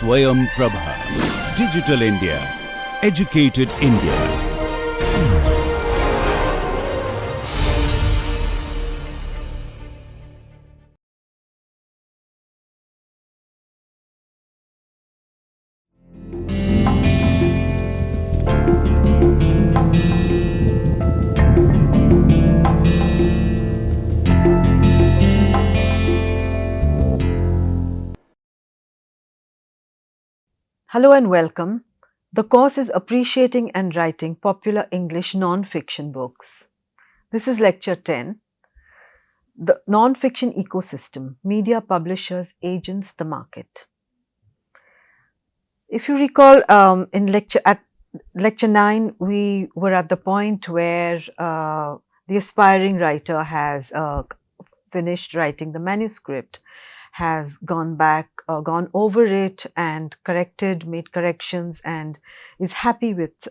SwayamPrabha. Digital India. Educated India. Hello and welcome. The course is Appreciating and Writing Popular English Non-Fiction Books. This is Lecture 10. The Non-Fiction Ecosystem, Media, Publishers, Agents, the Market. If you recall, in Lecture 9, we were at the point where the aspiring writer has finished writing the manuscript, has gone back, gone over it and corrected, made corrections, and is happy with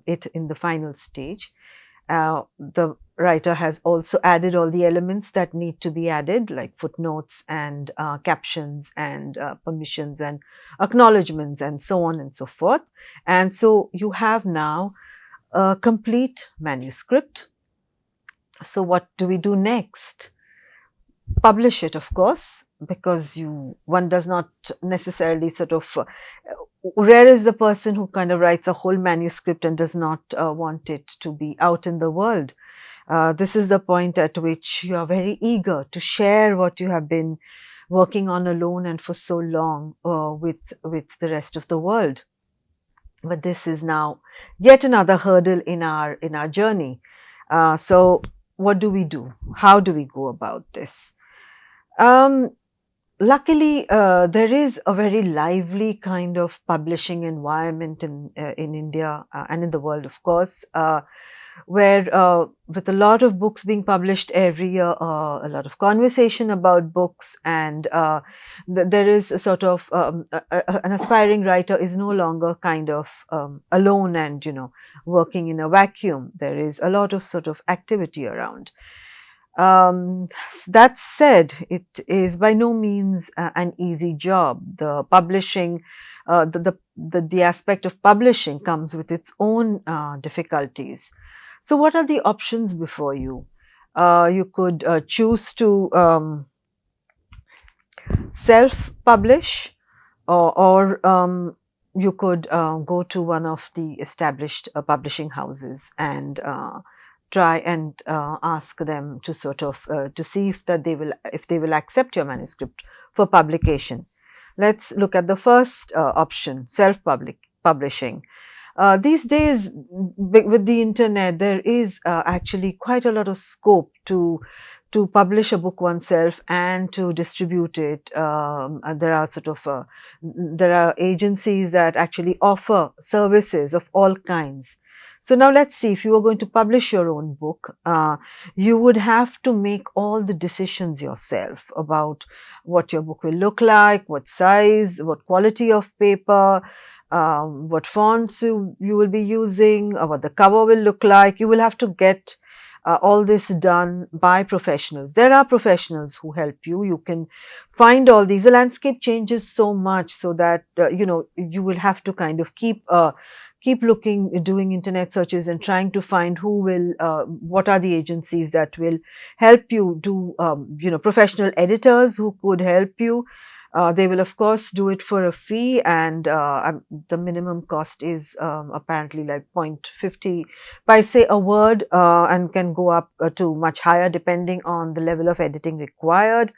it in the final stage. The writer has also added all the elements that need to be added, like footnotes and captions and permissions and acknowledgements and so on and so forth. And so you have now a complete manuscript. So what do we do next? Publish it, of course, because one does not necessarily rare is the person who kind of writes a whole manuscript and does not want it to be out in the world. This is the point at which you are very eager to share what you have been working on alone and for so long with the rest of the world. But this is now yet another hurdle in our journey. So what do we do? How do we go about this? Luckily, there is a very lively kind of publishing environment in India and in the world, of course, where with a lot of books being published every year, a lot of conversation about books, and there is a sort of an aspiring writer is no longer kind of alone and working in a vacuum. There is a lot of sort of activity around. That said, it is by no means an easy job. The publishing, the aspect of publishing comes with its own difficulties. So what are the options before you? You could choose to self-publish, or you could go to one of the established publishing houses and try and ask them to sort of to see if they will accept your manuscript for publication. Let's look at the first option, self-publishing. These days, with the internet, there is actually quite a lot of scope to publish a book oneself and to distribute it. There are agencies that actually offer services of all kinds. So now let's see, if you are going to publish your own book, you would have to make all the decisions yourself about what your book will look like, what size, what quality of paper, what fonts you will be using, what the cover will look like. You will have to get all this done by professionals. There are professionals who help you. You can find all these. The landscape changes so much so that, you will have to kind of keep looking, doing internet searches and trying to find what are the agencies that will help you do, professional editors who could help you. They will, of course, do it for a fee, and the minimum cost is apparently like 0.50 paise a word, and can go up to much higher depending on the level of editing required.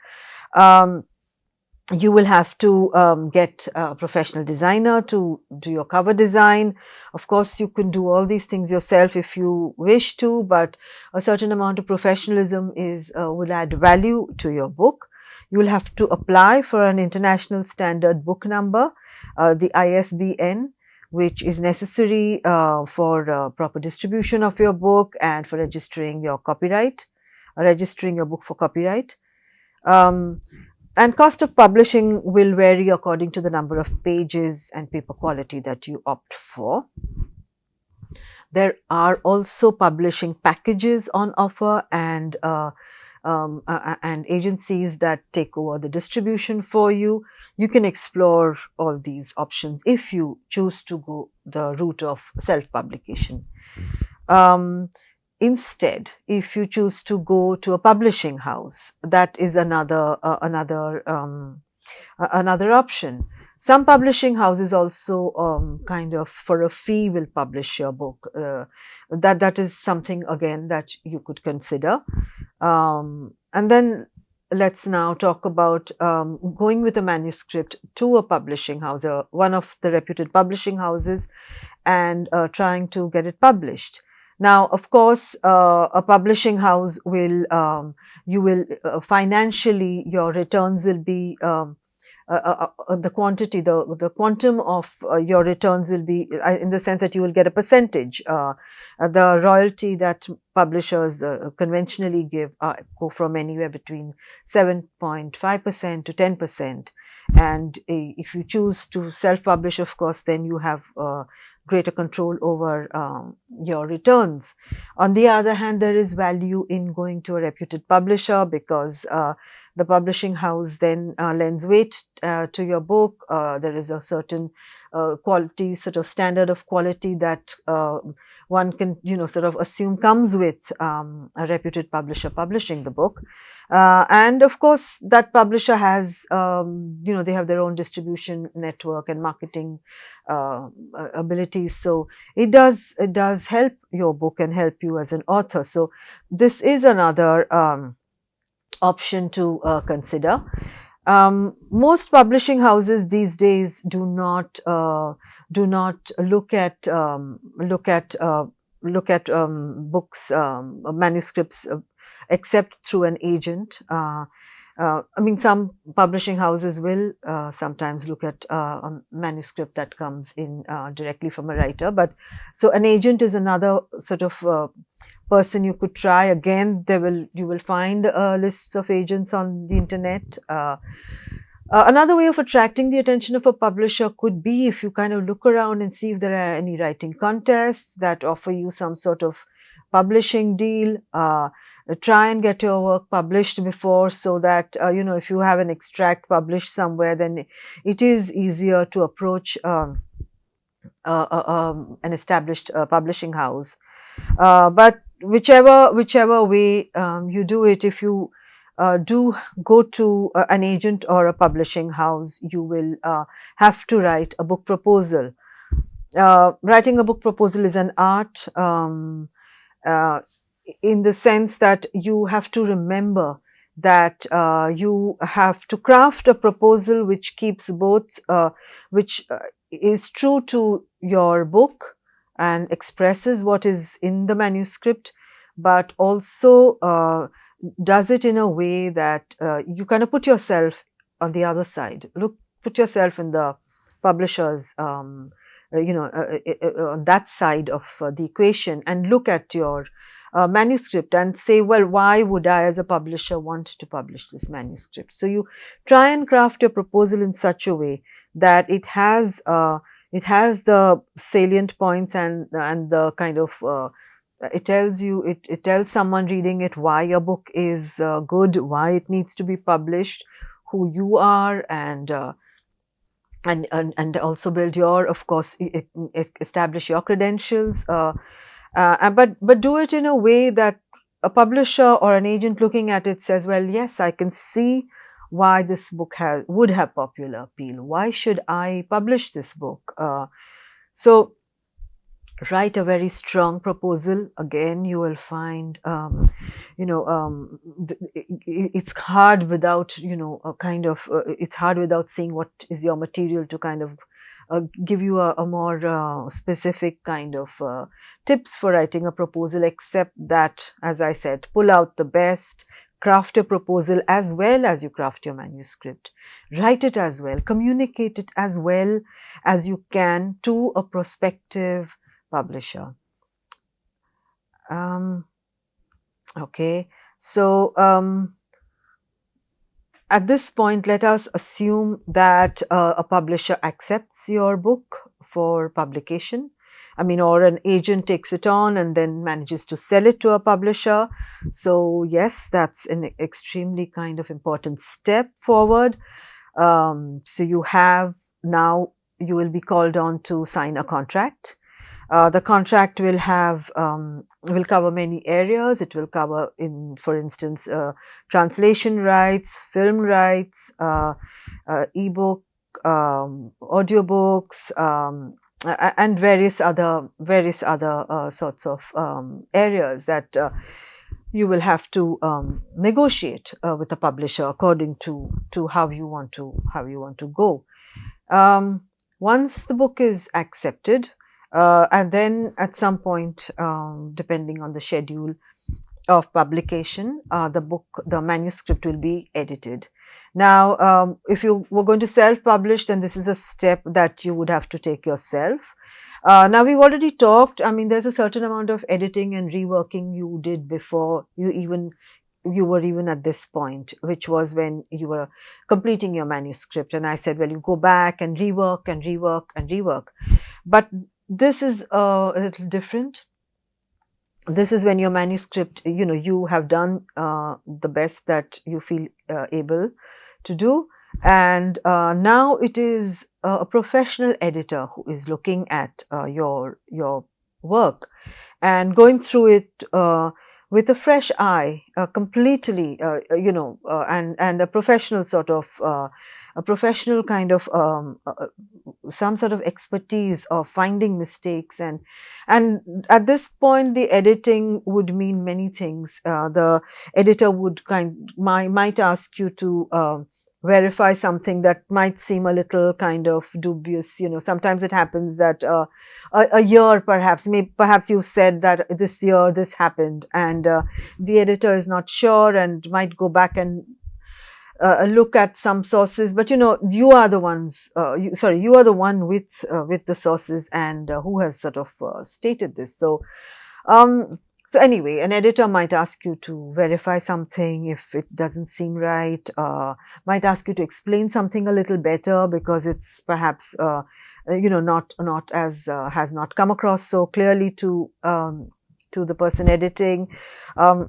You will have to get a professional designer to do your cover design. Of course, you can do all these things yourself if you wish to, but a certain amount of professionalism will add value to your book. You will have to apply for an international standard book number, the ISBN, which is necessary for proper distribution of your book and for registering your copyright, registering your book for copyright. And cost of publishing will vary according to the number of pages and paper quality that you opt for. There are also publishing packages on offer, and and agencies that take over the distribution for you. You can explore all these options if you choose to go the route of self-publication. Instead, if you choose to go to a publishing house, that is another option. Some publishing houses also kind of for a fee will publish your book. That is something again that you could consider. And then let's now talk about going with a manuscript to a publishing house, one of the reputed publishing houses, and trying to get it published. Now, of course, a publishing house will, you will financially, your returns will be the quantity, the quantum of your returns will be in the sense that you will get a percentage. The royalty that publishers conventionally give go from anywhere between 7.5% to 10%. And if you choose to self-publish, of course, then you have greater control over your returns. On the other hand, there is value in going to a reputed publisher because the publishing house then lends weight to your book. There is a certain quality, sort of standard of quality that one can, sort of assume comes with a reputed publisher publishing the book. And of course, that publisher has, they have their own distribution network and marketing abilities. So it does help your book and help you as an author. So this is another option to consider. Most publishing houses these days do not look at books, manuscripts, except through an agent. I mean, some publishing houses will sometimes look at a manuscript that comes in directly from a writer. But so an agent is another sort of person you could try. Again, you will find lists of agents on the internet. Another way of attracting the attention of a publisher could be if you kind of look around and see if there are any writing contests that offer you some sort of publishing deal. Try and get your work published before, so that if you have an extract published somewhere, then it is easier to approach an established publishing house. But whichever way you do it, if you do go to an agent or a publishing house, you will have to write a book proposal. Writing a book proposal is an art, in the sense that you have to remember that you have to craft a proposal which keeps both, which is true to your book and expresses what is in the manuscript, but also does it in a way that you kind of put yourself on the other side. Put yourself in the publisher's, on that side of the equation, and look at your manuscript and say, well, why would I as a publisher want to publish this manuscript? So you try and craft your proposal in such a way that it has the salient points and the kind of it tells someone reading it why your book is good, why it needs to be published, who you are, and also build your, of course, establish your credentials, but do it in a way that a publisher or an agent looking at it says, well, yes, I can see why this book would have popular appeal. Why should I publish this book? So write a very strong proposal. Again, you will find, it's hard without, it's hard without seeing what is your material to kind of give you a more specific kind of tips for writing a proposal, except that, as I said, pull out the best, craft a proposal as well as you craft your manuscript. Write it as well, communicate it as well as you can to a prospective publisher. Okay, so at this point, let us assume that a publisher accepts your book for publication. I mean, or an agent takes it on and then manages to sell it to a publisher. So yes, that's an extremely kind of important step forward. So you have now, you will be called on to sign a contract. The contract will have will cover many areas. It will cover, for instance, translation rights, film rights, ebook, audiobooks, and various other sorts of areas that you will have to negotiate with the publisher according to how you want to go. Once the book is accepted, and then at some point, depending on the schedule of publication, the manuscript will be edited. Now, if you were going to self-publish, then this is a step that you would have to take yourself. Now, we've already talked, I mean, there's a certain amount of editing and reworking you did before you were even at this point, which was when you were completing your manuscript. And I said, well, you go back and rework and rework and rework. But this is a little different. This is when your manuscript, you have done the best that you feel able to do. And now it is a professional editor who is looking at your work and going through it with a fresh eye, completely, and a professional sort of, a professional kind of some sort of expertise of finding mistakes. And at this point, the editing would mean many things. The editor would might ask you to verify something that might seem a little kind of dubious. Sometimes it happens that a year, perhaps you said that this year this happened, and the editor is not sure and might go back and look at some sources, but you are the ones. You are the one with the sources and who has sort of stated this. So anyway, an editor might ask you to verify something if it doesn't seem right. Might ask you to explain something a little better because it's perhaps not as has not come across so clearly to the person editing.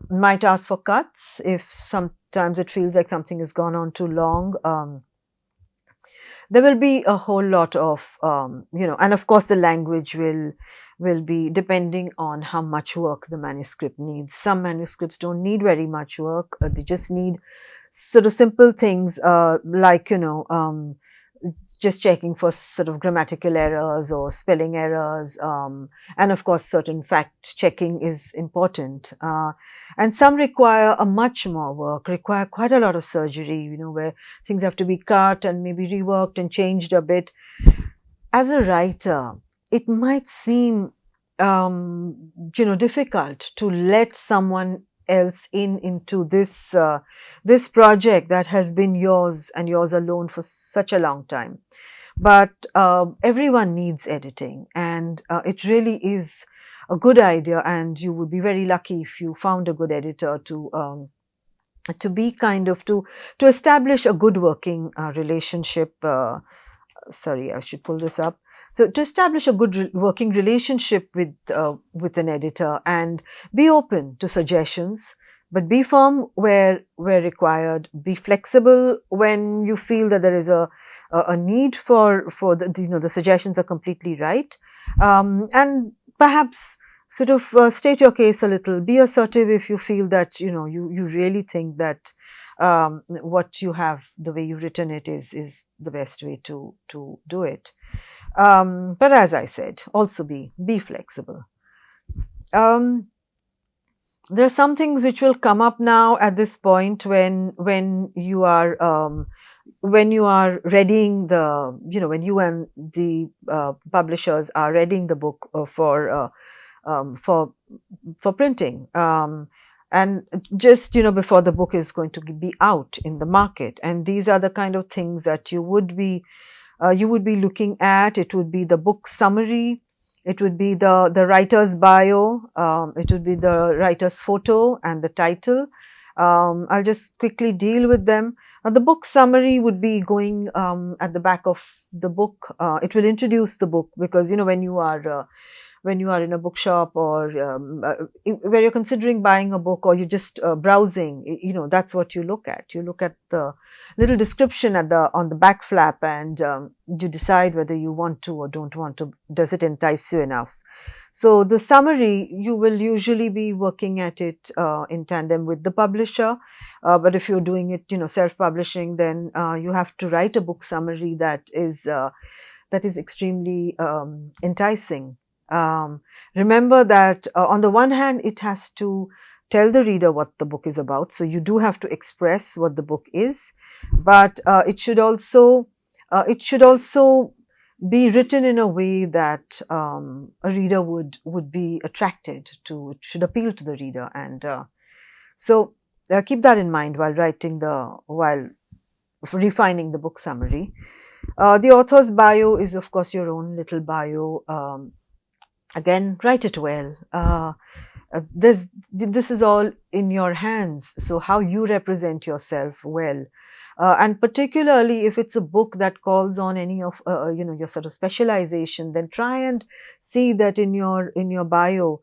Might ask for cuts if sometimes it feels like something has gone on too long. There will be a whole lot of and of course the language will be depending on how much work the manuscript needs. Some manuscripts don't need very much work. They just need sort of simple things like just checking for sort of grammatical errors or spelling errors, and of course certain fact checking is important, and some require a much more work, require quite a lot of surgery, where things have to be cut and maybe reworked and changed a bit. As a writer, it might seem difficult to let someone else into this this project that has been yours and yours alone for such a long time. But everyone needs editing, and it really is a good idea, and you would be very lucky if you found a good editor to be kind of to establish a good working relationship. Sorry, I should pull this up. So to establish a good working relationship with an editor and be open to suggestions, but be firm where required. Be flexible when you feel that there is a need for the suggestions are completely right, and perhaps sort of state your case a little. Be assertive if you feel that you really think that what you have, the way you've written it, is the best way to do it. But as I said, also be flexible. There are some things which will come up now at this point when you are readying when you and the publishers are readying the book for printing, and just before the book is going to be out in the market. And these are the kind of things that you would be looking at. It would be the book summary, it would be the writer's bio, it would be the writer's photo and the title. I'll just quickly deal with them. The book summary would be going at the back of the book. It will introduce the book, because when you are when you are in a bookshop, or where you're considering buying a book, or you're just browsing, that's what you look at. You look at the little description on the back flap, and you decide whether you want to or don't want to. Does it entice you enough? So the summary, you will usually be working at it in tandem with the publisher. But if you're doing it, self-publishing, then you have to write a book summary that is extremely enticing. Remember that on the one hand, it has to tell the reader what the book is about. So you do have to express what the book is, but it should also be written in a way that a reader would be attracted to. It should appeal to the reader, and so keep that in mind while refining the book summary. The author's bio is, of course, your own little bio. Again, write it well. This is all in your hands. So how you represent yourself well. And particularly if it's a book that calls on any of your sort of specialization, then try and see that in your bio.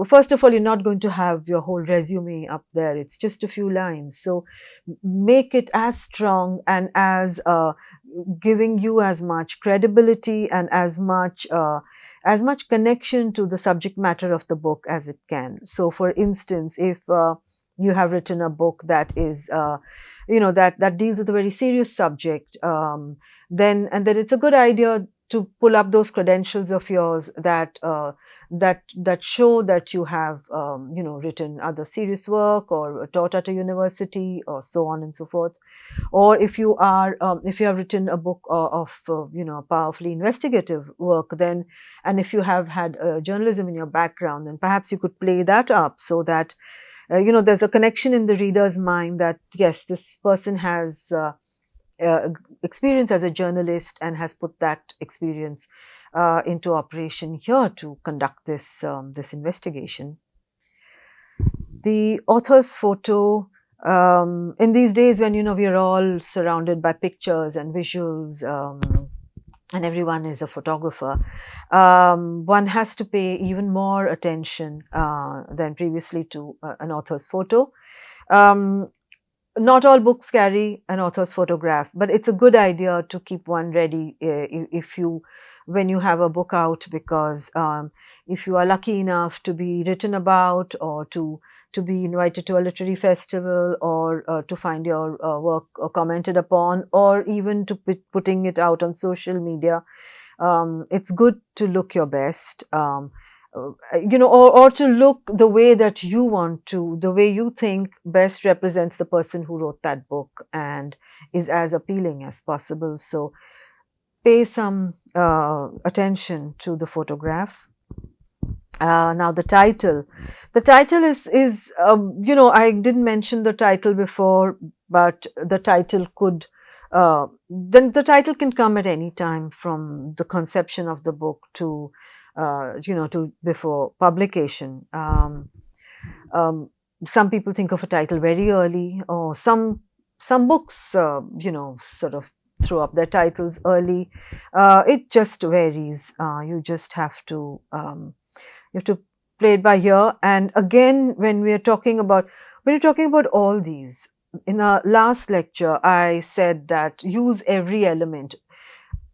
First of all, you're not going to have your whole resume up there. It's just a few lines. So make it as strong and as giving you as much credibility and as much connection to the subject matter of the book as it can. So, for instance, if you have written a book that is that deals with a very serious subject, then it's a good idea to pull up those credentials of yours that show that you have written other serious work or taught at a university or so on and so forth. Or if you have written a book of powerfully investigative work, then, and if you have had journalism in your background, then perhaps you could play that up so that there's a connection in the reader's mind that yes, this person has experience as a journalist and has put that experience into operation here to conduct this investigation. The author's photo. In these days when we are all surrounded by pictures and visuals, and everyone is a photographer, one has to pay even more attention than previously to an author's photo. Not all books carry an author's photograph, but it's a good idea to keep one ready when you have a book out, because if you are lucky enough to be written about, or to be invited to a literary festival, or to find your work commented upon, or even to putting it out on social media, it's good to look your best. Or to look the way that you want to, the way you think best represents the person who wrote that book and is as appealing as possible. So pay some attention to the photograph. Now the title. The title is I didn't mention the title before, but the title could then the title can come at any time from the conception of the book to to before publication. Some people think of a title very early, or some books sort of throw up their titles early. It just varies. You just have to play it by ear. And again, when you're talking about all these, in our last lecture I said that use every element.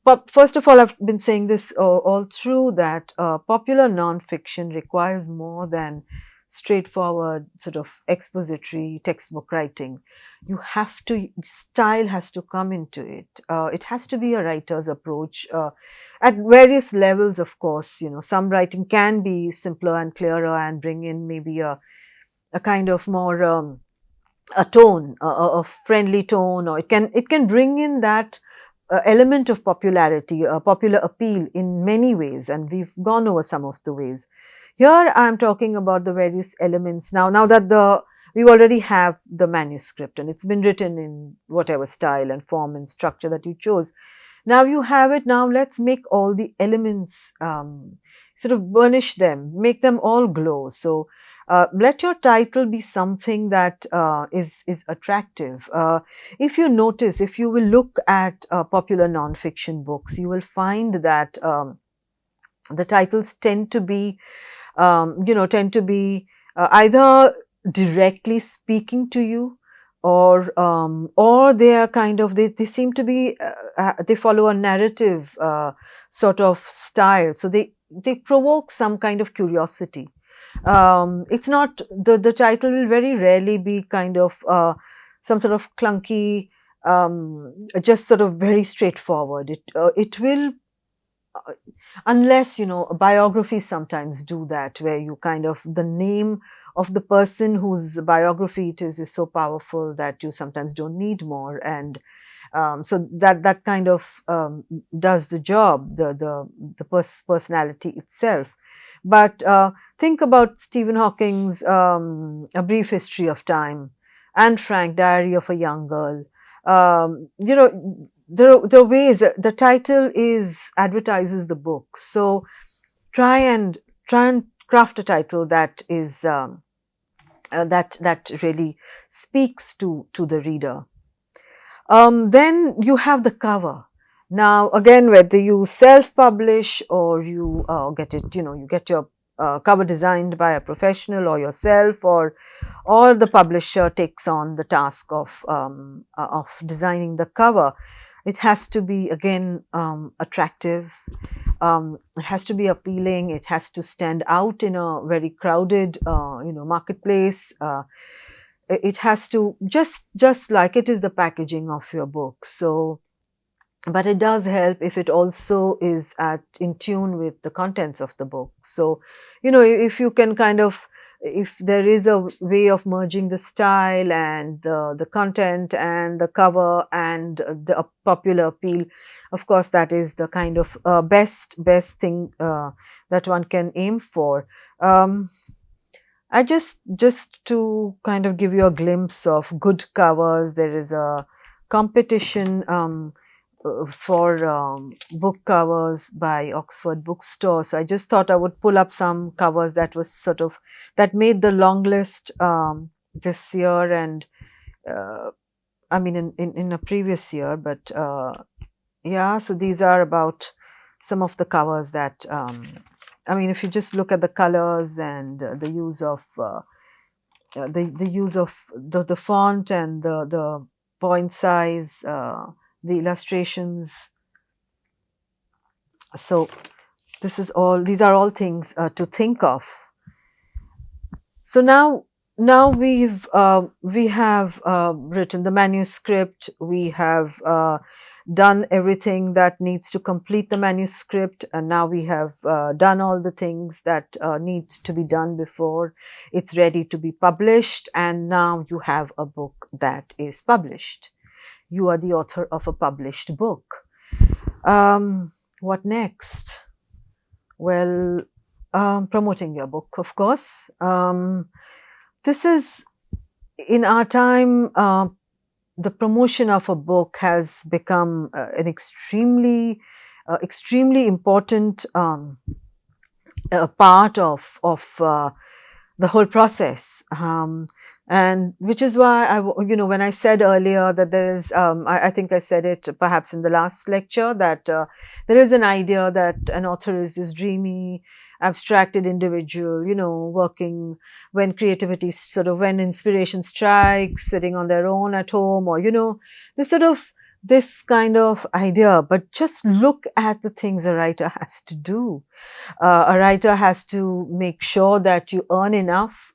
But first of all, I've been saying this all through, that popular non-fiction requires more than straightforward sort of expository textbook writing. Style has to come into it. It has to be a writer's approach at various levels, of course. Some writing can be simpler and clearer and bring in maybe a kind of more a tone, a friendly tone, or it can bring in that element of popularity, popular appeal in many ways, and we've gone over some of the ways. Here I'm talking about the various elements now that we already have the manuscript and it's been written in whatever style and form and structure that you chose. Now you have it. Now let's make all the elements, sort of burnish them, make them all glow. So let your title be something that is attractive. If you notice, if you will look at popular non-fiction books, you will find that the titles tend to be, either directly speaking to you, or they are kind of, they seem to be, they follow a narrative sort of style, so they provoke some kind of curiosity. It's not, the title will very rarely be kind of some sort of clunky, just sort of very straightforward. It will, unless, biographies sometimes do that, where you kind of, the name of the person whose biography it is so powerful that you sometimes don't need more, and so that kind of does the job, the personality itself. But think about Stephen Hawking's A Brief History of Time, Anne Frank, Diary of a Young Girl. The ways, the title is advertises the book, so try and craft a title that is that really speaks to the reader. Then you have the cover. Now, again, whether you self-publish or you get it, you get your cover designed by a professional or yourself, or the publisher takes on the task of designing the cover. It has to be, again, attractive. It has to be appealing. It has to stand out in a very crowded, marketplace. It has to, just like it is the packaging of your book. So, but it does help if it also is in tune with the contents of the book. So, if you can kind of, if there is a way of merging the style and the content and the cover and the popular appeal, of course, that is the kind of best thing that one can aim for. I just to kind of give you a glimpse of good covers, there is a competition for book covers by Oxford Bookstore. So I just thought I would pull up some covers that was sort of, that made the long list this year, and I mean in a previous year, but yeah, so these are about some of the covers that I mean, if you just look at the colors and the use of the use of the font and the point size, the illustrations. So these are all things to think of. So now we have written the manuscript. We have done everything that needs to complete the manuscript, and now we have done all the things that need to be done before it's ready to be published, and now you have a book that is published. You are the author of a published book. What next? Well, promoting your book, of course. This is, in our time, the promotion of a book has become an extremely important part of the whole process, and which is why when I said earlier that there is, I think I said it perhaps in the last lecture, that there is an idea that an author is this dreamy, abstracted individual, working when creativity when inspiration strikes, sitting on their own at home, or this kind of idea. But just look at the things a writer has to do. A writer has to make sure that you earn enough,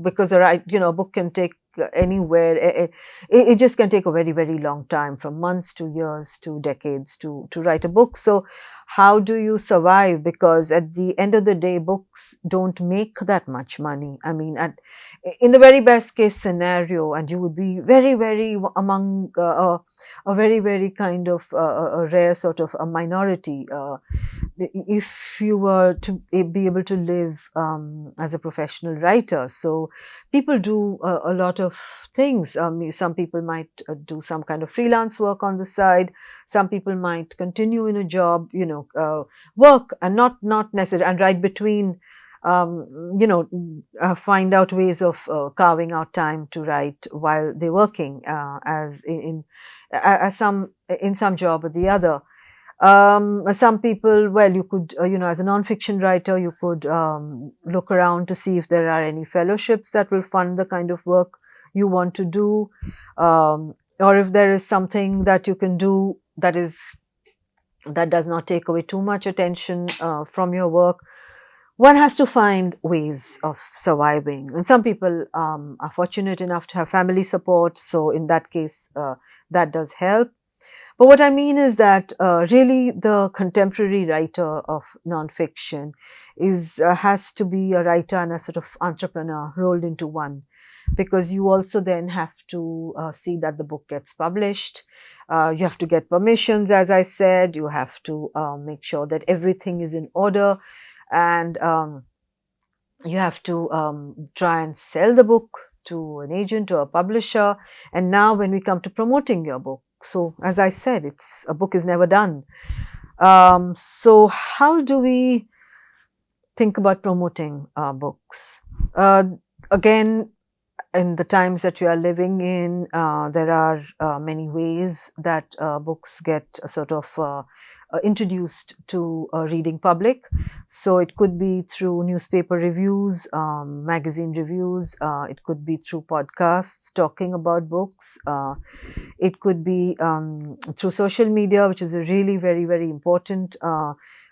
because a book can take anywhere. It just can take a very, very long time, from months to years to decades to write a book. So how do you survive? Because at the end of the day, books don't make that much money. I mean, in the very best case scenario, and you would be very, very among a very, very kind of a rare sort of a minority, if you were to be able to live as a professional writer. So people do a lot of things. Some people might do some kind of freelance work on the side. Some people might continue in a job, work, and not necessarily, and right between, find out ways of carving out time to write while they're working, as in some job or the other. Some people, well, you could, as a non-fiction writer, you could look around to see if there are any fellowships that will fund the kind of work you want to do, or if there is something that you can do that does not take away too much attention from your work. One has to find ways of surviving, and some people are fortunate enough to have family support, so in that case, that does help. But what I mean is that really the contemporary writer of nonfiction has to be a writer and a sort of entrepreneur rolled into one, because you also then have to see that the book gets published. You have to get permissions, as I said. You have to make sure that everything is in order, and you have to try and sell the book to an agent or a publisher. And now, when we come to promoting your book, so as I said, a book is never done. So how do we think about promoting books? Again, in the times that we are living in, there are many ways that books get sort of introduced to a reading public. So it could be through newspaper reviews, magazine reviews. It could be through podcasts talking about books. It could be through social media, which is a really very, very important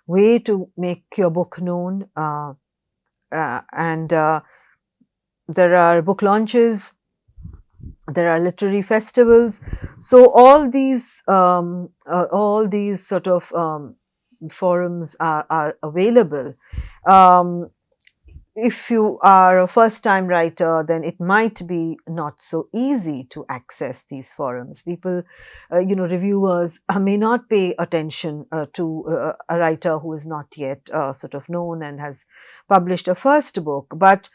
way to make your book known. And there are book launches, there are literary festivals. So all these sort of forums are available. If you are a first-time writer, then it might be not so easy to access these forums. People, reviewers may not pay attention to a writer who is not yet sort of known and has published a first book, but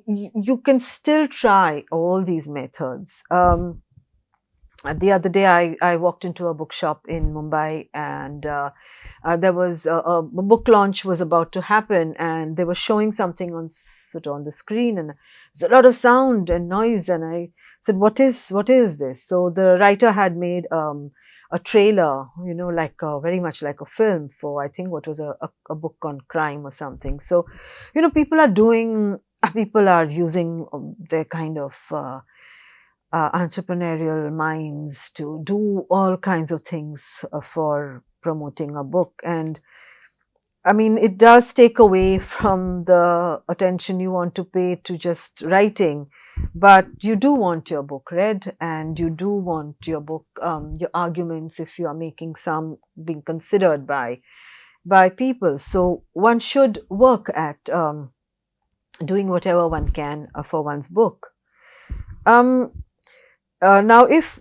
you can still try all these methods. The other day, I walked into a bookshop in Mumbai, and there was a book launch was about to happen, and they were showing something on the screen, and there's a lot of sound and noise. And I said, "What is this?" So the writer had made a trailer, very much like a film for, I think, what was a book on crime or something. So, people are using their kind of entrepreneurial minds to do all kinds of things for promoting a book. And I mean, it does take away from the attention you want to pay to just writing, but you do want your book read, and you do want your book, your arguments, if you are making some, being considered by people. So one should work at doing whatever one can for one's book. Now, if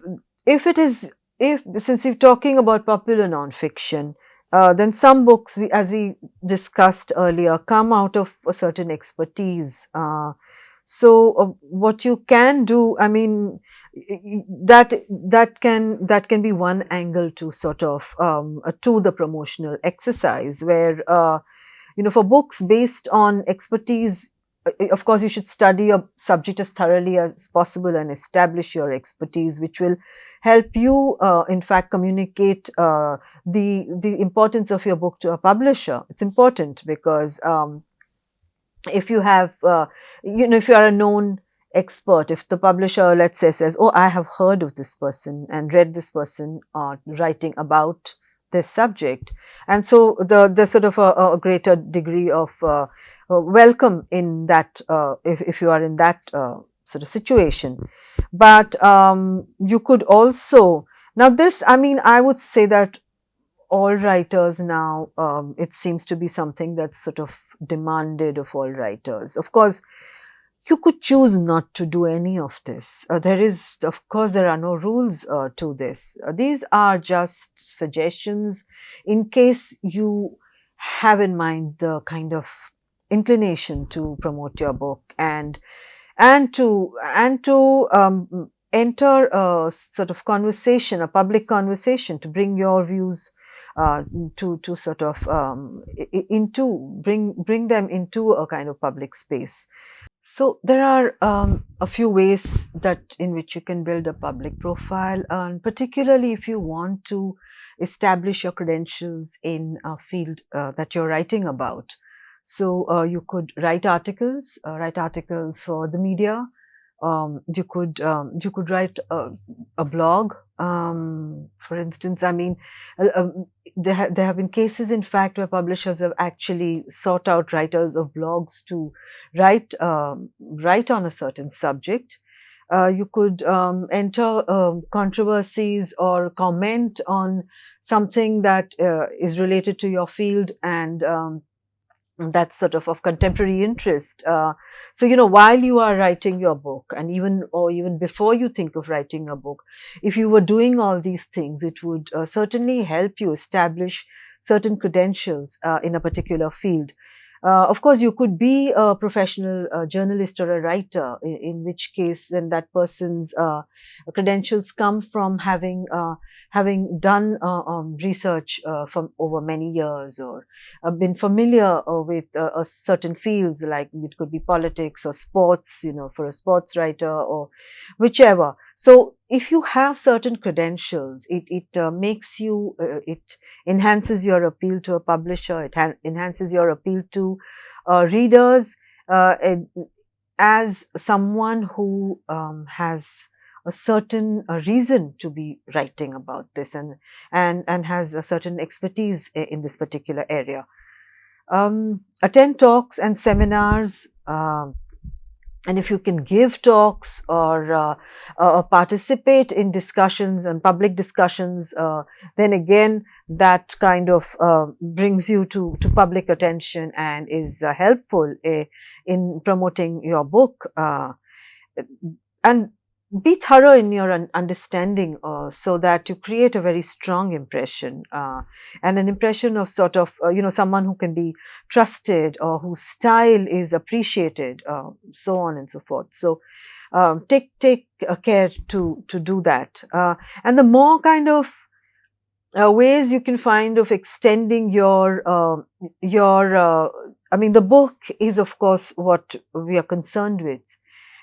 since we're talking about popular nonfiction, then some books, as we discussed earlier, come out of a certain expertise. So what you can do, I mean, that can be one angle to sort of to the promotional exercise, where for books based on expertise, of course, you should study a subject as thoroughly as possible and establish your expertise, which will help you, in fact, communicate the importance of your book to a publisher. It's important because if you have, if you are a known expert, if the publisher, let's say, says, "Oh, I have heard of this person and read this person writing about this subject," and so the sort of a greater degree of welcome in that, if you are in that sort of situation. But you could also, now this, I mean, I would say that all writers now, it seems to be something that's sort of demanded of all writers. Of course, you could choose not to do any of this. Of course, there are no rules to this. These are just suggestions in case you have in mind the kind of inclination to promote your book and to enter a sort of conversation, a public conversation, to bring your views to sort of bring them into a kind of public space. So there are a few ways in which you can build a public profile, and particularly if you want to establish your credentials in a field that you're writing about. So you could write articles for the media. You could write a blog, for instance. I mean, there have been cases, in fact, where publishers have actually sought out writers of blogs to write on a certain subject. You could enter controversies or comment on something that is related to your field, and that's sort of contemporary interest. So, while you are writing your book, and even before you think of writing a book, if you were doing all these things, it would certainly help you establish certain credentials in a particular field. Of course, you could be a professional journalist or a writer, in which case then that person's credentials come from having done research from over many years, or been familiar with certain fields, like it could be politics or sports, for a sports writer, or whichever. So if you have certain credentials, it makes you, it enhances your appeal to a publisher, it enhances your appeal to readers, as someone who has a certain reason to be writing about this, and has a certain expertise in this particular area. Attend talks and seminars, and if you can give talks or participate in discussions and public discussions, then again that kind of brings you to public attention and is helpful in promoting your book. And be thorough in your understanding, so that you create a very strong impression, and an impression of sort of someone who can be trusted, or whose style is appreciated, so on and so forth. So take care to do that, and the more kind of ways you can find of extending your I mean, the book is of course what we are concerned with.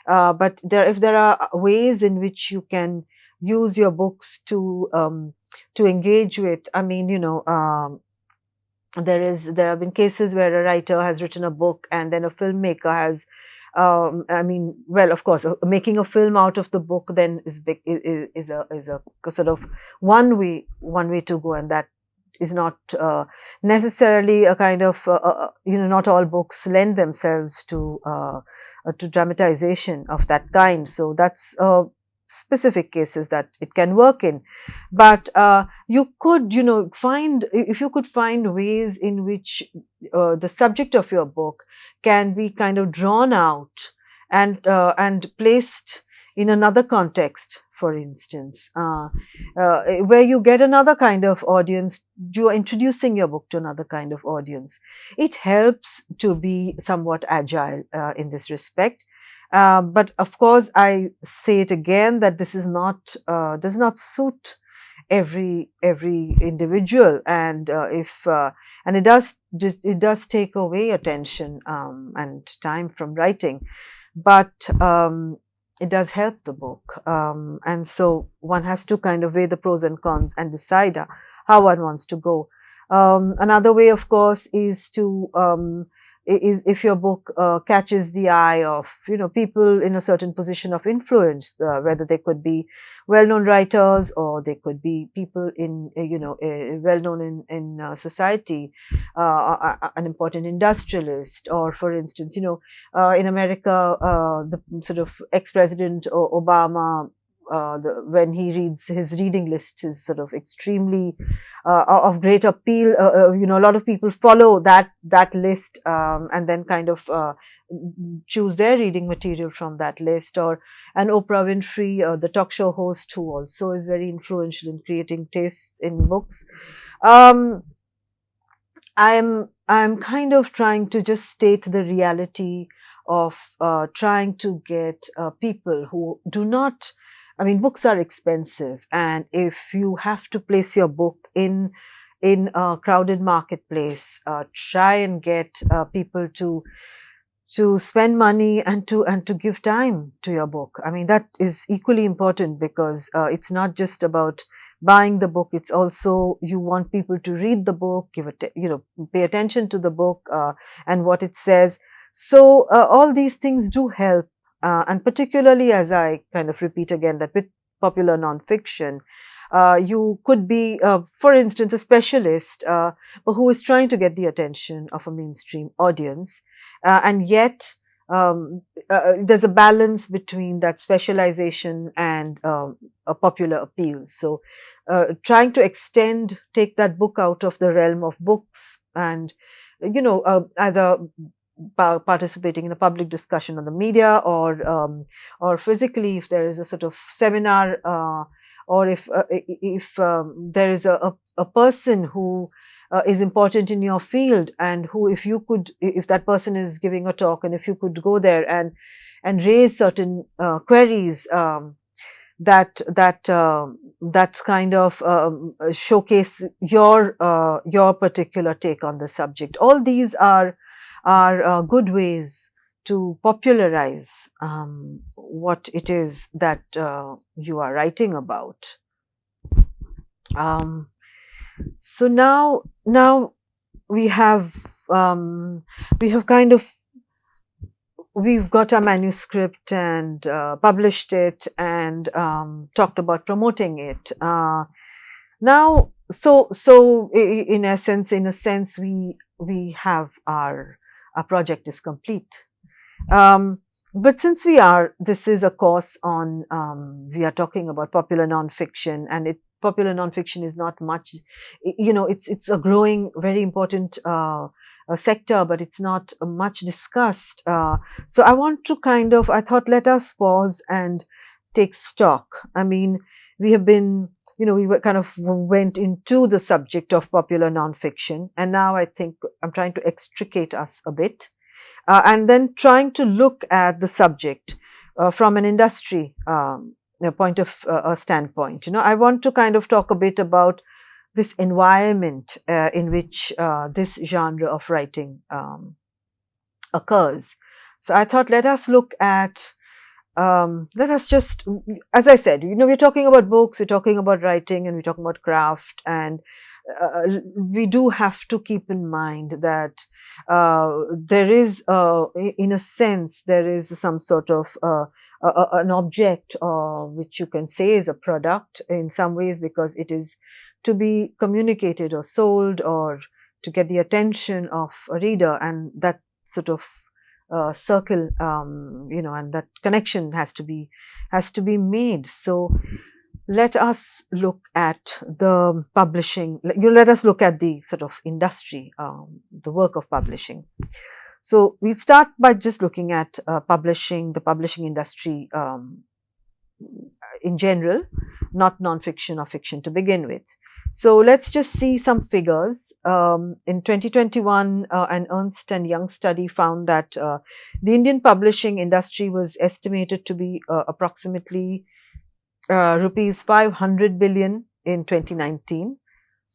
But if there are ways in which you can use your books to engage with, I mean, there have been cases where a writer has written a book, and then a filmmaker has, I mean, well, of course, making a film out of the book then is a sort of one way to go, and that is not necessarily a kind of not all books lend themselves to dramatization of that kind. So that's specific cases that it can work in. But you could find ways in which the subject of your book can be kind of drawn out and placed in another context, for instance, where you get another kind of audience. You are introducing your book to another kind of audience. It helps to be somewhat agile in this respect. But of course, I say it again that this is not does not suit every individual, and and it does take away attention and time from writing, but it does help the book, and so one has to kind of weigh the pros and cons and decide how one wants to go. Another way, of course, is if your book catches the eye of people in a certain position of influence, whether they could be well-known writers, or they could be people in well-known in society, an important industrialist, or for instance, in America, the sort of ex-president Obama, when he reads his reading list is sort of extremely of great appeal. A lot of people follow that list, and then kind of choose their reading material from that list. Or Oprah Winfrey, the talk show host, who also is very influential in creating tastes in books. I'm kind of trying to just state the reality of trying to get people who do not. I mean, books are expensive, and if you have to place your book in a crowded marketplace, try and get people to to spend money and to give time to your book. I mean, that is equally important, because it's not just about buying the book. It's also, you want people to read the book, pay attention to the book and what it says. So all these things do help, and particularly, as I kind of repeat again, that with popular nonfiction, you could be, for instance, a specialist who is trying to get the attention of a mainstream audience, and yet there's a balance between that specialization and a popular appeal. So, trying to take that book out of the realm of books, and either participating in a public discussion on the media, or physically, if there is a sort of seminar, or if there is a person who is important in your field, and who, if that person is giving a talk, and if you could go there and raise certain queries, that kind of showcase your particular take on the subject. All these are good ways to popularize what it is that you are writing about. So now we have kind of, we've got our manuscript and published it, and talked about promoting it. Now, so in a sense, we have our project is complete. But since this is a course on, we are talking about popular nonfiction, and popular nonfiction is not much, it's a growing, very important sector, but it's not much discussed. So I thought, let us pause and take stock. I mean, we went into the subject of popular nonfiction, and now I think I'm trying to extricate us a bit, and then trying to look at the subject from an industry point of standpoint. I want to kind of talk a bit about this environment in which this genre of writing occurs. So I thought, let us look at, let us just, as I said, we're talking about books, we're talking about writing, and we're talking about craft, and we do have to keep in mind that there is, in a sense, there is some sort of an object, which you can say is a product in some ways, because it is to be communicated or sold, or to get the attention of a reader, and that sort of circle, and that connection has to be made. So let us look at the publishing. Let us look at the sort of industry, the work of publishing. So we'll start by just looking at the publishing industry in general, not nonfiction or fiction to begin with. So let's just see some figures. In 2021, an Ernst & Young study found that the Indian publishing industry was estimated to be approximately rupees 500 billion in 2019,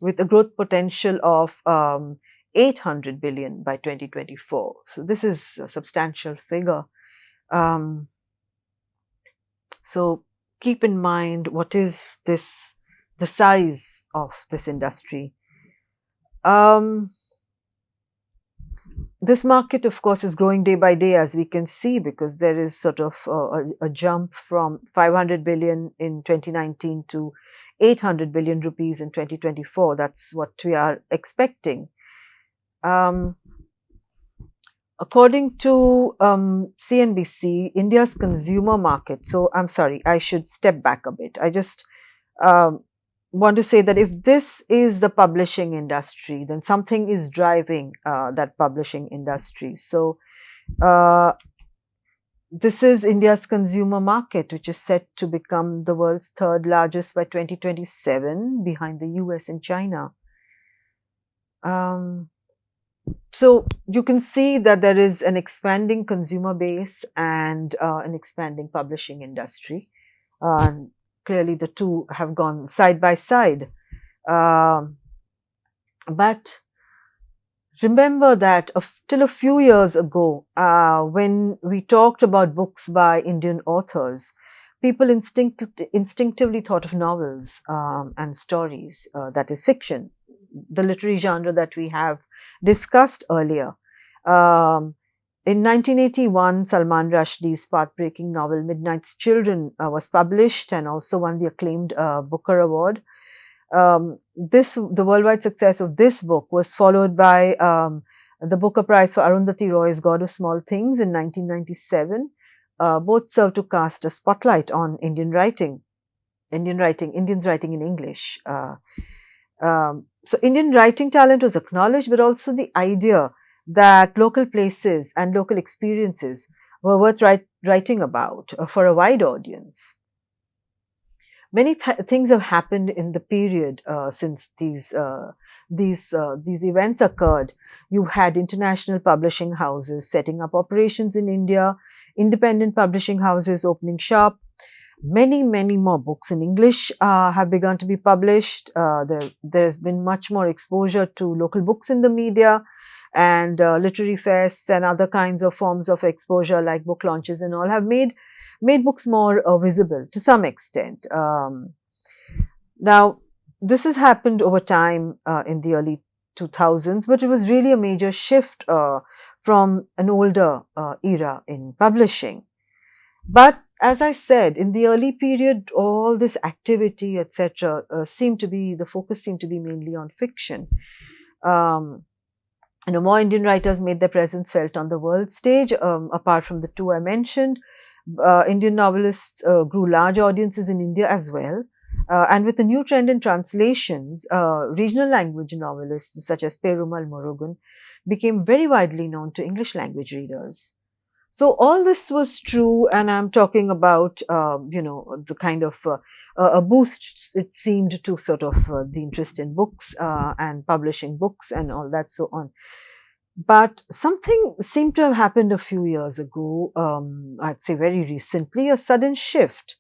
with a growth potential of 800 billion by 2024. So this is a substantial figure. So keep in mind, what is the size of this industry. This market, of course, is growing day by day, as we can see, because there is sort of a jump from 500 billion in 2019 to 800 billion rupees in 2024. That's what we are expecting. According to CNBC, India's consumer market. So I'm sorry, I should step back a bit. I just want to say that if this is the publishing industry, then something is driving that publishing industry. So this is India's consumer market, which is set to become the world's third largest by 2027, behind the US and China. So you can see that there is an expanding consumer base and an expanding publishing industry. Clearly, the two have gone side by side. But remember that till a few years ago, when we talked about books by Indian authors, people instinctively thought of novels and stories, that is fiction, the literary genre that we have discussed earlier. Um, in 1981, Salman Rushdie's path-breaking novel Midnight's Children was published and also won the acclaimed Booker Award. The worldwide success of this book was followed by the Booker Prize for Arundhati Roy's God of Small Things in 1997. Both served to cast a spotlight on Indians writing in English. So Indian writing talent was acknowledged, but also the idea that local places and local experiences were worth writing about for a wide audience. Many things have happened in the period since these events occurred. You had international publishing houses setting up operations in India, independent publishing houses opening shop. Many more books in English have begun to be published. There's been much more exposure to local books in the media, and literary fests and other kinds of forms of exposure like book launches and all have made books more visible to some extent. Now, this has happened over time in the early 2000s, but it was really a major shift from an older era in publishing. But as I said, in the early period, all this activity, etc., the focus seemed to be mainly on fiction. More Indian writers made their presence felt on the world stage. Apart from the two I mentioned, Indian novelists grew large audiences in India as well. And with the new trend in translations, regional language novelists such as Perumal Murugan became very widely known to English language readers. So all this was true, and I'm talking about, the kind of a boost it seemed to sort of the interest in books and publishing books and all that so on. But something seemed to have happened a few years ago, I'd say very recently, a sudden shift.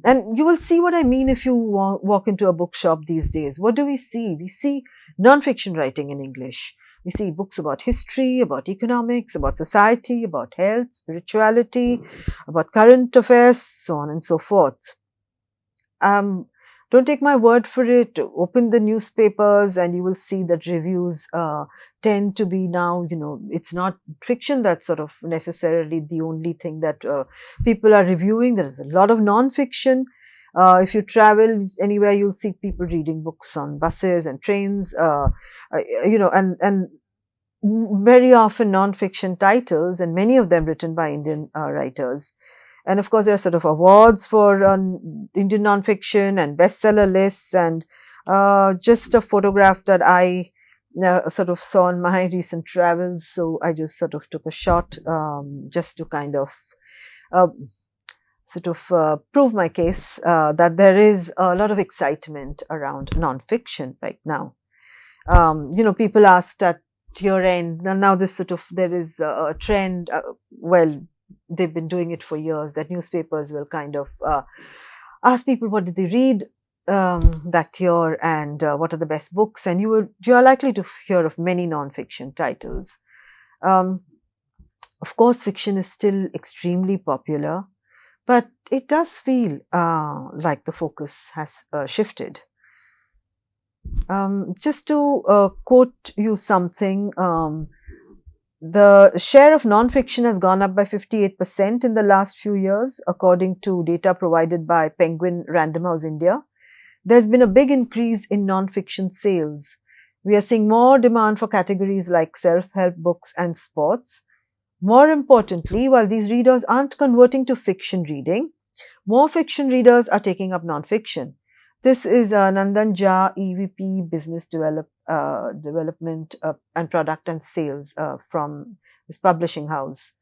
And you will see what I mean if you walk into a bookshop these days. What do we see? We see non-fiction writing in English. We see books about history, about economics, about society, about health, spirituality, about current affairs, so on and so forth. Don't take my word for it. Open the newspapers and you will see that reviews tend to be now, it's not fiction that's sort of necessarily the only thing that people are reviewing. There is a lot of non-fiction. If you travel anywhere, you'll see people reading books on buses and trains, and very often non-fiction titles, and many of them written by Indian writers. And of course, there are sort of awards for Indian non-fiction and bestseller lists, and just a photograph that I sort of saw in my recent travels. So I just sort of took a shot just to kind of prove my case that there is a lot of excitement around non-fiction right now. People asked at your end, now this sort of, there is a trend, well, they've been doing it for years, that newspapers will kind of ask people what did they read that year and what are the best books, and you are likely to hear of many non-fiction titles. Of course, fiction is still extremely popular, but it does feel like the focus has shifted. Just to quote you something, the share of non-fiction has gone up by 58% in the last few years, according to data provided by Penguin Random House India. There's been a big increase in non-fiction sales. We are seeing more demand for categories like self-help books and sports. More importantly, while these readers aren't converting to fiction reading, more fiction readers are taking up non-fiction. This is Nandan Jha, EVP Business Development and Product and Sales from this publishing house.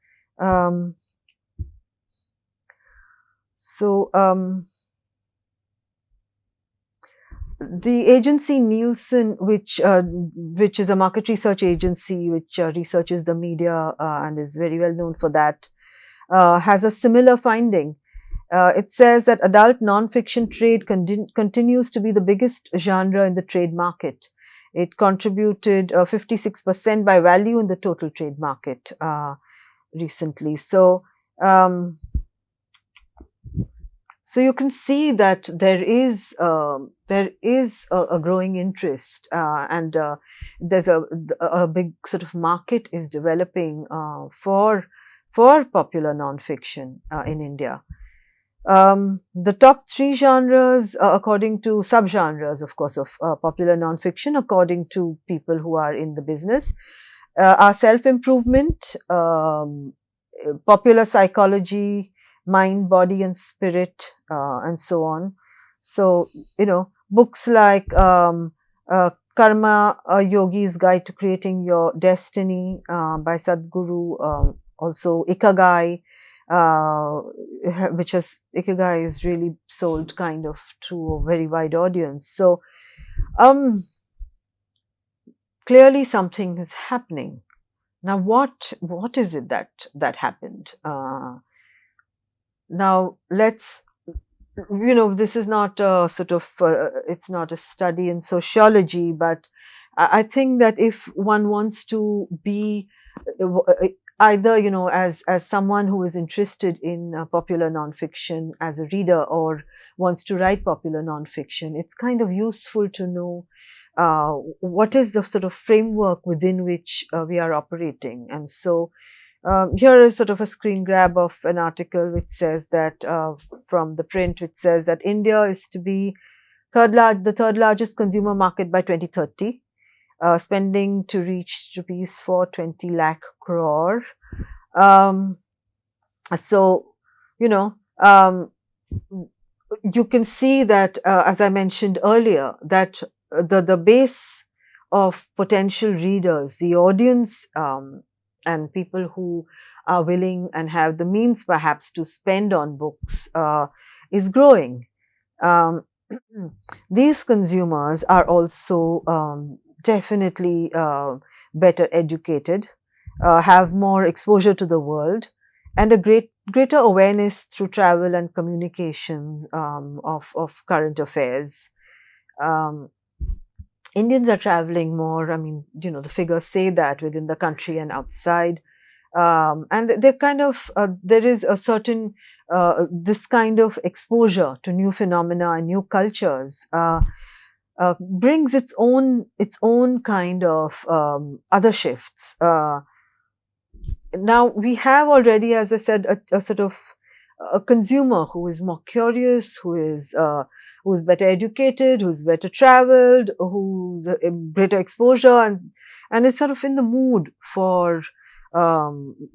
The agency Nielsen, which is a market research agency which researches the media and is very well known for that, has a similar finding. It says that adult non-fiction trade continues to be the biggest genre in the trade market. It contributed 56% by value in the total trade market recently. Um, so you can see that there is a growing interest, and there's a big sort of market is developing for popular nonfiction in India. The top three genres, according to subgenres, of course, of popular nonfiction, according to people who are in the business, are self-improvement, popular psychology, mind, body, and spirit, and so on. So, books like Karma Yogi's Guide to Creating Your Destiny by Sadhguru, also Ikagai, which has Ikigai is really sold kind of to a very wide audience. So clearly something is happening. Now, what is it that happened? Now, let's, this is not a sort of, it's not a study in sociology, but I think that if one wants to be either, as someone who is interested in popular nonfiction as a reader, or wants to write popular nonfiction, it's kind of useful to know what is the sort of framework within which we are operating. And so here is sort of a screen grab of an article which says that from the print, which says that India is to be the third largest consumer market by 2030. Spending to reach rupees 420 lakh crore. So, you can see that, as I mentioned earlier, that the base of potential readers, the audience, and people who are willing and have the means perhaps to spend on books is growing. These consumers are also definitely better educated, have more exposure to the world, and a greater awareness through travel and communications of current affairs. Indians are traveling more. I mean, the figures say that within the country and outside. And they're kind of, there is a certain, this kind of exposure to new phenomena and new cultures brings its own kind of other shifts. Now we have already, as I said, a sort of a consumer who is more curious, who's better educated, who's better traveled, who's a greater exposure, and is sort of in the mood for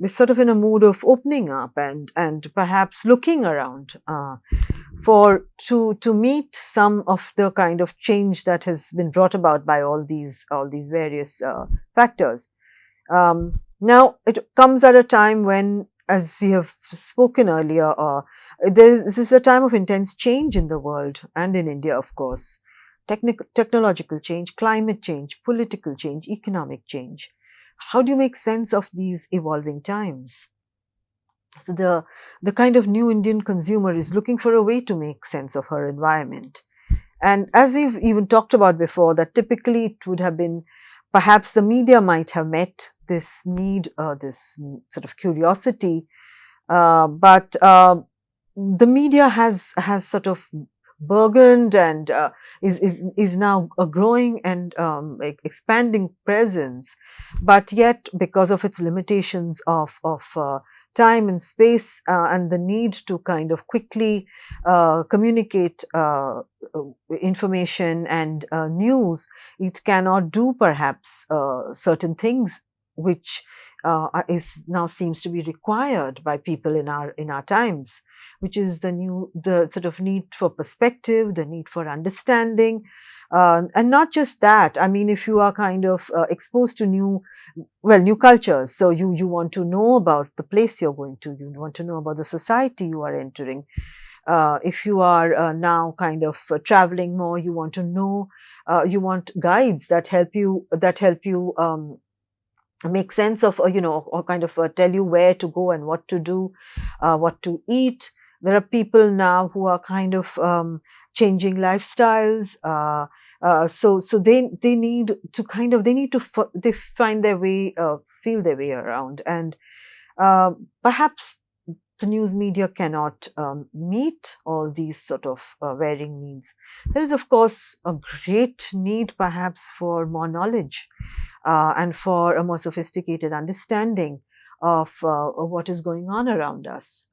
is sort of in a mood of opening up and perhaps looking around to meet some of the kind of change that has been brought about by all these various factors. Now it comes at a time when, as we have spoken earlier, this is a time of intense change in the world and in India, of course. Technological change, climate change, political change, economic change. How do you make sense of these evolving times? So the kind of new Indian consumer is looking for a way to make sense of her environment. And as we've even talked about before, that typically it would have been, perhaps the media might have met this need, this sort of curiosity, but the media has sort of burgeoned and is now a growing and expanding presence, but yet because of its limitations of time and space and the need to kind of quickly communicate information and news, it cannot do perhaps certain things which is now seems to be required by people in our times, which is the sort of need for perspective, the need for understanding, and not just that. I mean, if you are kind of exposed to new cultures, so you want to know about the place you're going to, you want to know about the society you are entering. If you are now kind of traveling more, you want to know, you want guides that help you make sense of, or kind of tell you where to go and what to do, what to eat. There are people now who are kind of changing lifestyles, So they need to they find their way, feel their way around, and perhaps the news media cannot meet all these sort of varying needs. There is, of course, a great need perhaps for more knowledge and for a more sophisticated understanding of what is going on around us.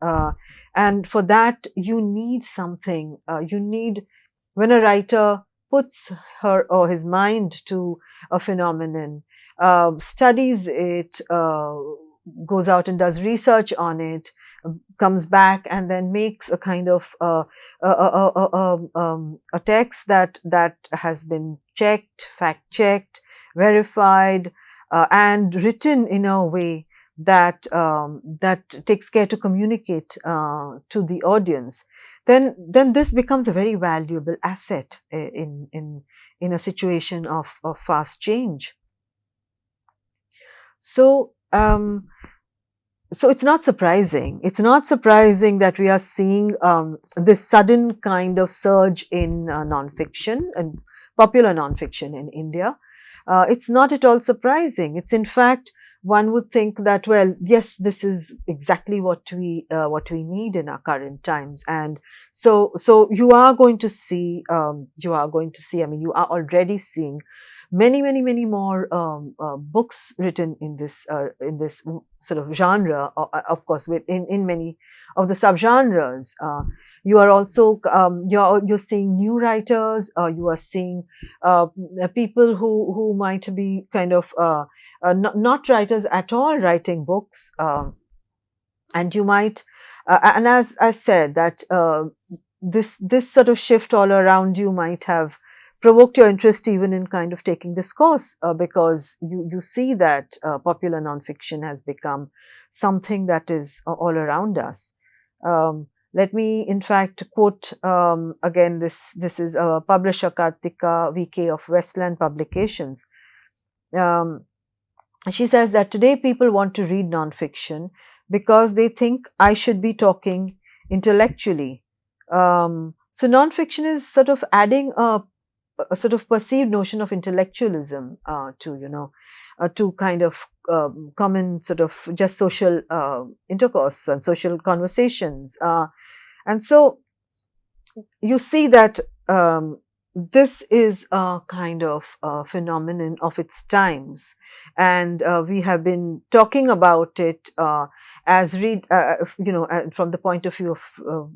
And for that, you need something. You need, when a writer puts her or his mind to a phenomenon, studies it, goes out and does research on it, comes back and then makes a kind of a text that has been checked, fact checked, verified, and written in a way that takes care to communicate to the audience, then this becomes a very valuable asset in a situation of fast change. So so it's not surprising. It's not surprising that we are seeing this sudden kind of surge in nonfiction and popular nonfiction in India. It's not at all surprising. It's, in fact, one would think that, well, yes, this is exactly what we need in our current times, and so you are going to see, I mean, you are already seeing many more books written in this sort of genre. Of course, in many of the subgenres, you are also you're seeing new writers. You are seeing people who might be kind of not writers at all writing books, and you might and as I said that this sort of shift all around you might have provoked your interest even in kind of taking this course, because you see that popular nonfiction has become something that is all around us. Let me, in fact, quote again. This is a publisher, Kartika VK of Westland Publications. She says that today people want to read nonfiction because they think I should be talking intellectually. So nonfiction is sort of adding a sort of perceived notion of intellectualism to kind of common sort of just social intercourse and social conversations, and so you see that this is a kind of phenomenon of its times, and we have been talking about it as read, from the point of view of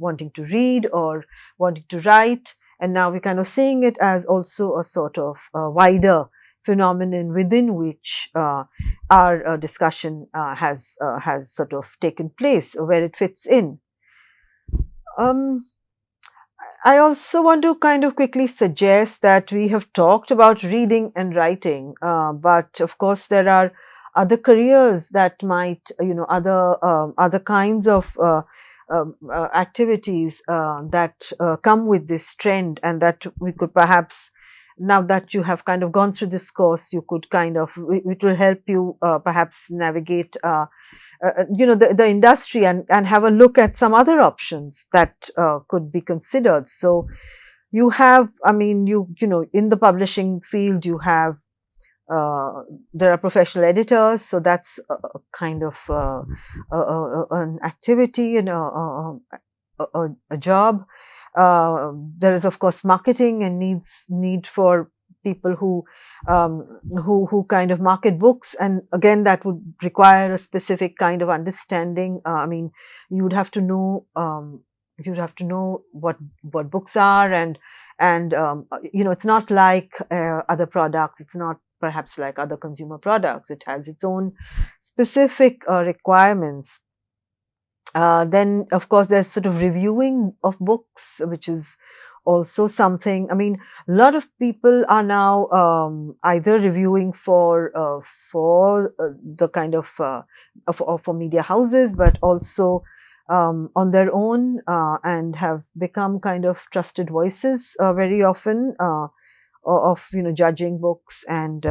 wanting to read or wanting to write, and now we're kind of seeing it as also a sort of wider phenomenon within which our discussion has sort of taken place, where it fits in. I also want to kind of quickly suggest that we have talked about reading and writing, but of course there are other careers that might, other kinds of activities that come with this trend, and that we could perhaps, now that you have kind of gone through this course, you could kind of, it will help you perhaps navigate the industry and have a look at some other options that could be considered. So you have, I mean, in the publishing field, you have there are professional editors, so that's a kind of an activity and a job. There is, of course, marketing and need for people who kind of market books, and again that would require a specific kind of understanding. I mean, you would have to know what books are, and it's not like other products. It's not perhaps like other consumer products. It has its own specific requirements. Then, of course, there's sort of reviewing of books, which is also something. I mean, a lot of people are now either reviewing for the kind of for media houses, but also on their own, and have become kind of trusted voices very often of judging books and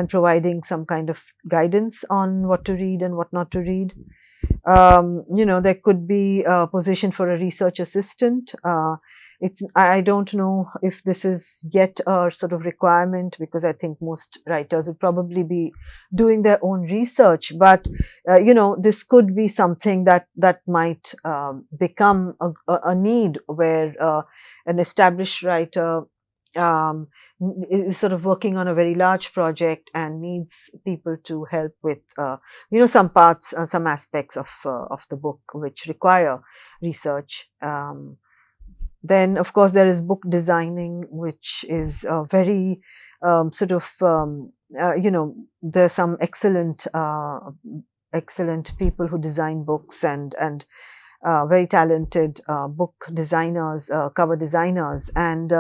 providing some kind of guidance on what to read and what not to read. There could be a position for a research assistant, I don't know if this is yet a sort of requirement, because I think most writers would probably be doing their own research. But this could be something that might become a need, where an established writer um, is sort of working on a very large project and needs people to help with some parts, some aspects of the book which require research. Then, of course, there is book designing, which is very sort of there's some excellent people who design books, and very talented book designers, cover designers, and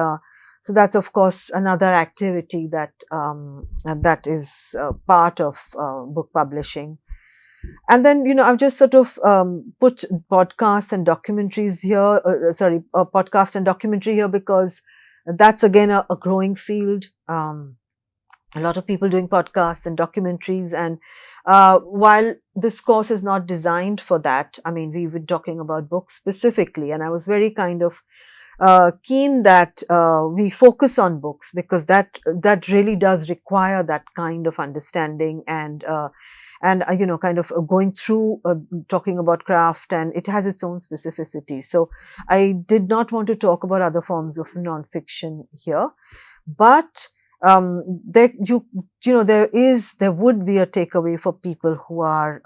so that's, of course, another activity that is part of book publishing. And then, I've just sort of put podcasts and documentaries here, podcast and documentary here, because that's again a growing field. A lot of people doing podcasts and documentaries. And while this course is not designed for that, I mean, we were talking about books specifically, and I was very kind of keen that we focus on books, because that really does require that kind of understanding, and kind of going through talking about craft, and it has its own specificity. So I did not want to talk about other forms of nonfiction here, but there there would be a takeaway for people who are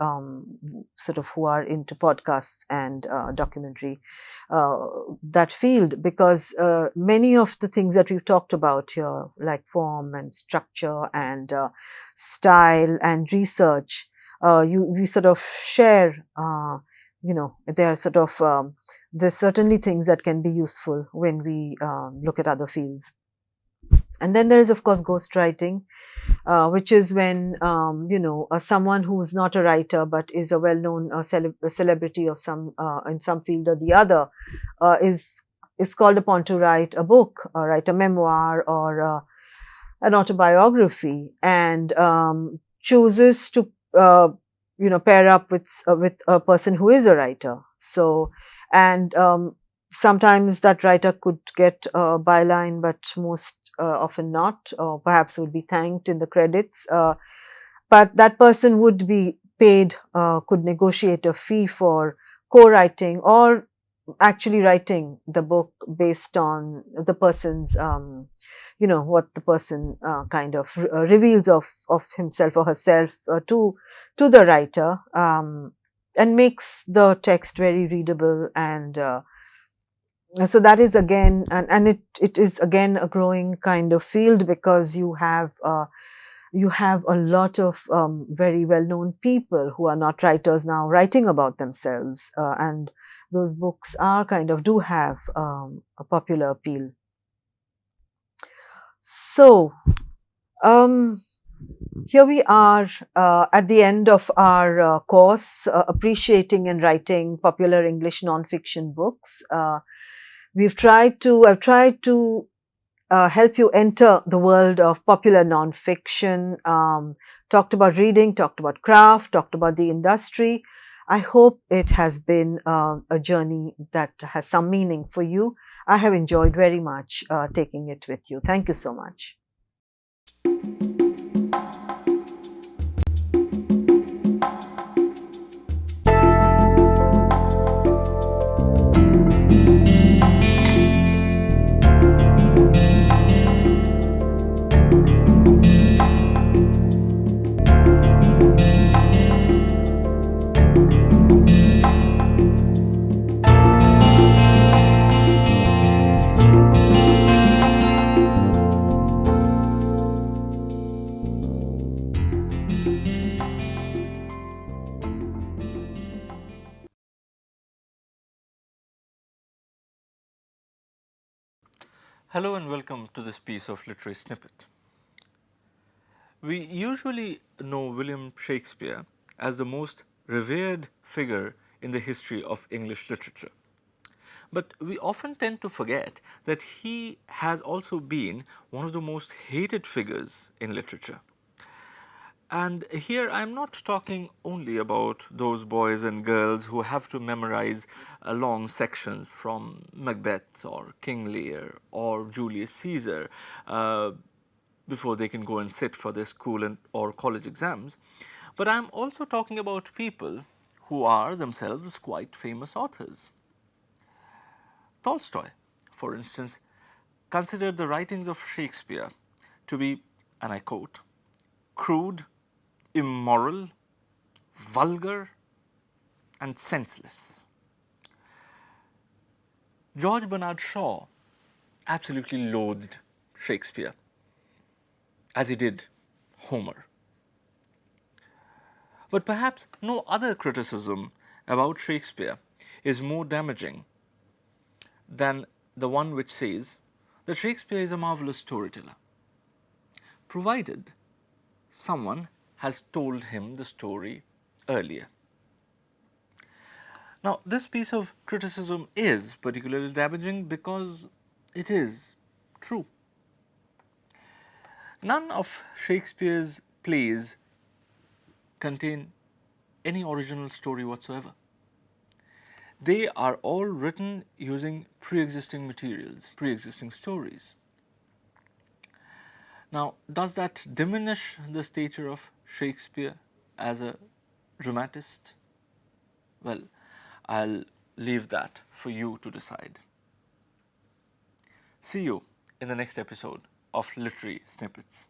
who are into podcasts and documentary, that field, because many of the things that we've talked about here, like form and structure and style and research, we sort of share. There are sort of there's certainly things that can be useful when we look at other fields. And then there is, of course, ghostwriting, which is when someone who's not a writer but is a well-known celebrity of some in some field or the other is called upon to write a book, or write a memoir, or an autobiography, and chooses to pair up with a person who is a writer. So, and sometimes that writer could get a byline, but most often not, or perhaps would be thanked in the credits. But that person would be paid, could negotiate a fee for co-writing, or actually writing the book based on the person's, what the person kind of reveals of himself or herself to the writer, and makes the text very readable. And so that is again, and it is again a growing kind of field, because you have a lot of very well-known people who are not writers now writing about themselves, and those books are do have a popular appeal. So here we are at the end of our course, Appreciating and Writing Popular English Nonfiction Books. I've tried to help you enter the world of popular nonfiction, talked about reading, talked about craft, talked about the industry. I hope it has been a journey that has some meaning for you. I have enjoyed very much taking it with you. Thank you so much. Hello and welcome to this piece of literary snippet. We usually know William Shakespeare as the most revered figure in the history of English literature. But we often tend to forget that he has also been one of the most hated figures in literature. And here I'm not talking only about those boys and girls who have to memorize long sections from Macbeth or King Lear or Julius Caesar before they can go and sit for their school or college exams. But I'm also talking about people who are themselves quite famous authors. Tolstoy, for instance, considered the writings of Shakespeare to be, and I quote, crude, immoral, vulgar, and senseless. George Bernard Shaw absolutely loathed Shakespeare, as he did Homer. But perhaps no other criticism about Shakespeare is more damaging than the one which says that Shakespeare is a marvelous storyteller, provided someone has told him the story earlier. Now, this piece of criticism is particularly damaging because it is true. None of Shakespeare's plays contain any original story whatsoever. They are all written using pre-existing materials, pre-existing stories. Now, does that diminish the stature of Shakespeare as a dramatist? Well, I'll leave that for you to decide. See you in the next episode of Literary Snippets.